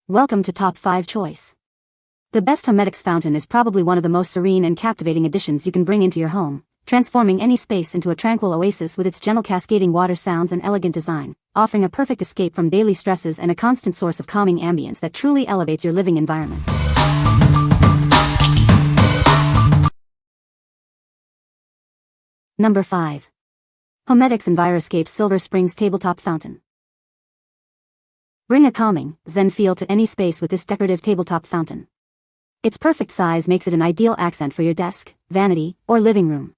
Welcome to Top 5 Choice. The best Homedics Fountain is probably one of the most serene and captivating additions you can bring into your home, transforming any space into a tranquil oasis with its gentle cascading water sounds and elegant design, offering a perfect escape from daily stresses and a constant source of calming ambience that truly elevates your living environment. Number 5. Homedics EnviraScape Silver Springs Tabletop Fountain. Bring a calming, zen feel to any space with this decorative tabletop fountain. Its perfect size makes it an ideal accent for your desk, vanity, or living room.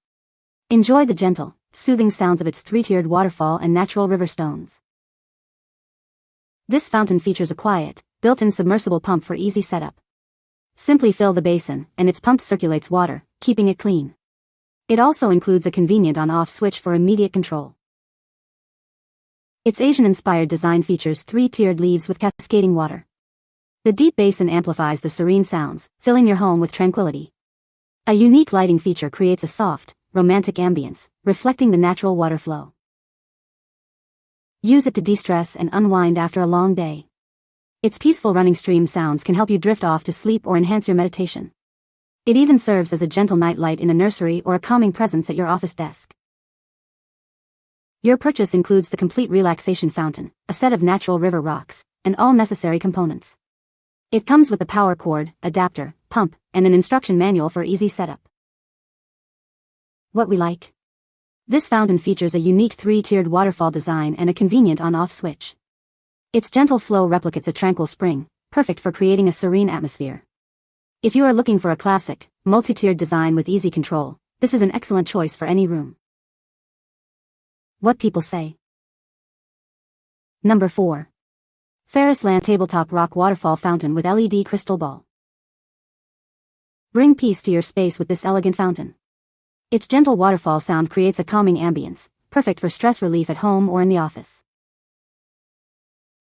Enjoy the gentle, soothing sounds of its three-tiered waterfall and natural river stones. This fountain features a quiet, built-in submersible pump for easy setup. Simply fill the basin, and its pump circulates water, keeping it clean. It also includes a convenient on-off switch for immediate control. Its Asian-inspired design features three-tiered leaves with cascading water. The deep basin amplifies the serene sounds, filling your home with tranquility. A unique lighting feature creates a soft, romantic ambience, reflecting the natural water flow. Use it to de-stress and unwind after a long day. Its peaceful running stream sounds can help you drift off to sleep or enhance your meditation. It even serves as a gentle night light in a nursery or a calming presence at your office desk. Your purchase includes the complete relaxation fountain, a set of natural river rocks, and all necessary components. It comes with a power cord, adapter, pump, and an instruction manual for easy setup. What we like? This fountain features a unique three-tiered waterfall design and a convenient on-off switch. Its gentle flow replicates a tranquil spring, perfect for creating a serene atmosphere. If you are looking for a classic, multi-tiered design with easy control, this is an excellent choice for any room. What people say. Number 4. Ferrisland Tabletop Rock Waterfall Fountain with LED Crystal Ball. Bring peace to your space with this elegant fountain. Its gentle waterfall sound creates a calming ambience, perfect for stress relief at home or in the office.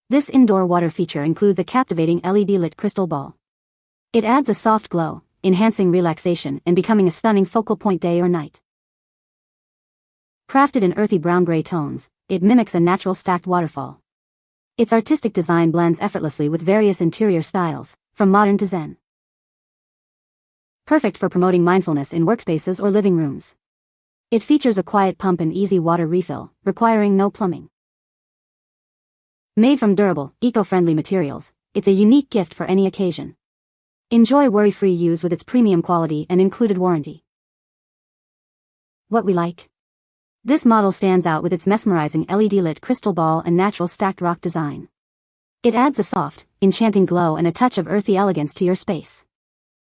This indoor water feature includes a captivating LED-lit crystal ball. It adds a soft glow, enhancing relaxation and becoming a stunning focal point day or night. Crafted in earthy brown-gray tones, it mimics a natural stacked waterfall. Its artistic design blends effortlessly with various interior styles, from modern to zen. Perfect for promoting mindfulness in workspaces or living rooms. It features a quiet pump and easy water refill, requiring no plumbing. Made from durable, eco-friendly materials, it's a unique gift for any occasion. Enjoy worry-free use with its premium quality and included warranty. What we like? This model stands out with its mesmerizing LED-lit crystal ball and natural stacked rock design. It adds a soft, enchanting glow and a touch of earthy elegance to your space.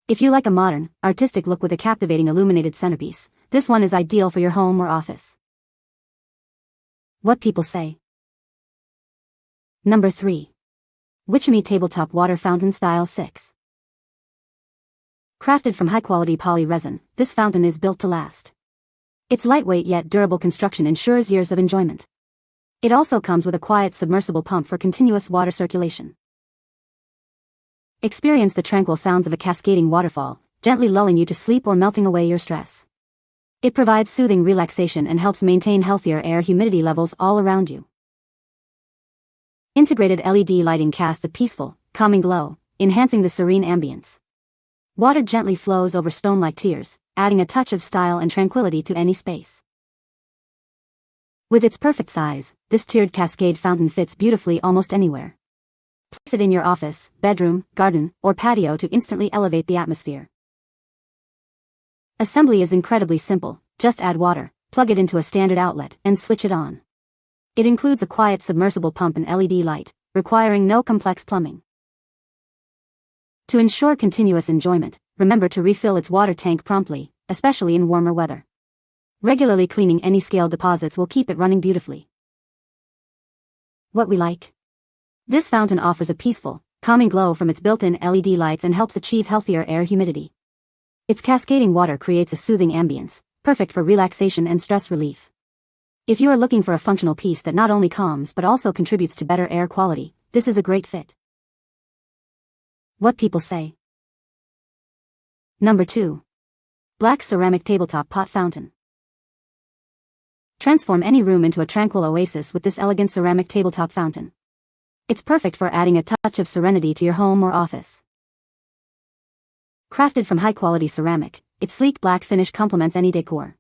If you like a modern, artistic look with a captivating illuminated centerpiece, this one is ideal for your home or office. What people say. Number 3. WICHEMI Tabletop Water Fountain Style 6. Crafted from high-quality poly resin, this fountain is built to last. Its lightweight yet durable construction ensures years of enjoyment. It also comes with a quiet submersible pump for continuous water circulation. Experience the tranquil sounds of a cascading waterfall, gently lulling you to sleep or melting away your stress. It provides soothing relaxation and helps maintain healthier air humidity levels all around you. Integrated LED lighting casts a peaceful, calming glow, enhancing the serene ambience. Water gently flows over stone-like tiers, adding a touch of style and tranquility to any space. With its perfect size, this tiered cascade fountain fits beautifully almost anywhere. Place it in your office, bedroom, garden, or patio to instantly elevate the atmosphere. Assembly is incredibly simple. Just add water, plug it into a standard outlet, and switch it on. It includes a quiet submersible pump and LED light, requiring no complex plumbing. To ensure continuous enjoyment, remember to refill its water tank promptly, especially in warmer weather. Regularly cleaning any scale deposits will keep it running beautifully. What we like? This fountain offers a peaceful, calming glow from its built-in LED lights and helps achieve healthier air humidity. Its cascading water creates a soothing ambience, perfect for relaxation and stress relief. If you are looking for a functional piece that not only calms but also contributes to better air quality, this is a great fit. What people say. Number 2. Black Ceramic Tabletop Pot Fountain. Transform any room into a tranquil oasis with this elegant ceramic tabletop fountain. It's perfect for adding a touch of serenity to your home or office. Crafted from high-quality ceramic, its sleek black finish complements any decor.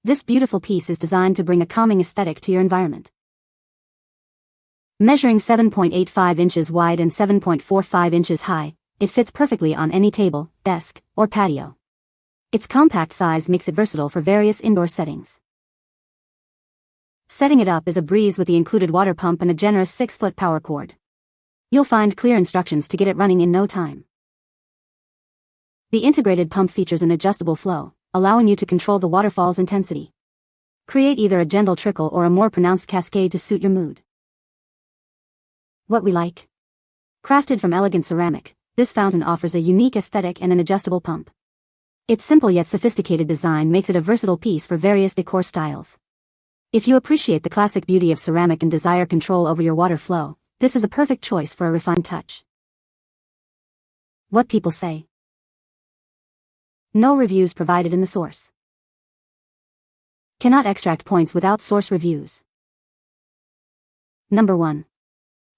This beautiful piece is designed to bring a calming aesthetic to your environment. Measuring 7.85 inches wide and 7.45 inches high, it fits perfectly on any table, desk, or patio. Its compact size makes it versatile for various indoor settings. Setting it up is a breeze with the included water pump and a generous 6-foot power cord. You'll find clear instructions to get it running in no time. The integrated pump features an adjustable flow, allowing you to control the waterfall's intensity. Create either a gentle trickle or a more pronounced cascade to suit your mood. What we like. Crafted from elegant ceramic, this fountain offers a unique aesthetic and an adjustable pump. Its simple yet sophisticated design makes it a versatile piece for various decor styles. If you appreciate the classic beauty of ceramic and desire control over your water flow, this is a perfect choice for a refined touch. What people say. No reviews provided in the source. Cannot extract points without source reviews. Number 1.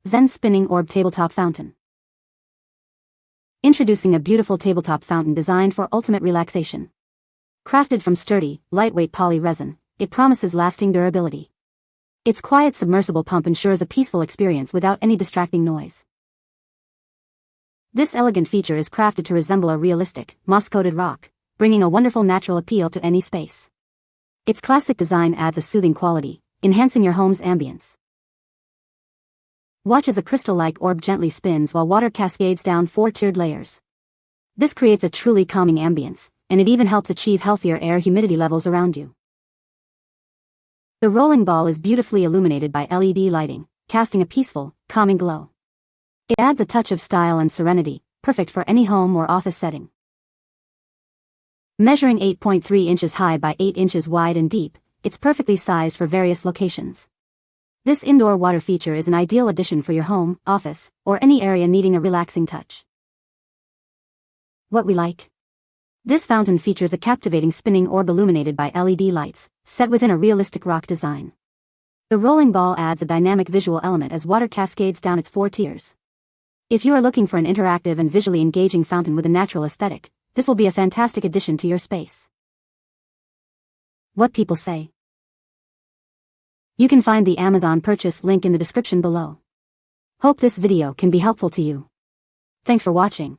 Zen Spinning Orb Tabletop Fountain. Introducing a beautiful tabletop fountain designed for ultimate relaxation. Crafted from sturdy, lightweight poly resin, it promises lasting durability. Its quiet submersible pump ensures a peaceful experience without any distracting noise. This elegant feature is crafted to resemble a realistic, moss-coated rock, bringing a wonderful natural appeal to any space. Its classic design adds a soothing quality, enhancing your home's ambience. Watch as a crystal-like orb gently spins while water cascades down 4-tiered layers. This creates a truly calming ambience, and it even helps achieve healthier air humidity levels around you. The rolling ball is beautifully illuminated by LED lighting, casting a peaceful, calming glow. It adds a touch of style and serenity, perfect for any home or office setting. Measuring 8.3 inches high by 8 inches wide and deep, it's perfectly sized for various locations. This indoor water feature is an ideal addition for your home, office, or any area needing a relaxing touch. What we like. This fountain features a captivating spinning orb illuminated by LED lights, set within a realistic rock design. The rolling ball adds a dynamic visual element as water cascades down its 4 tiers. If you are looking for an interactive and visually engaging fountain with a natural aesthetic, this will be a fantastic addition to your space. What people say. You can find the Amazon purchase link in the description below. Hope this video can be helpful to you. Thanks for watching.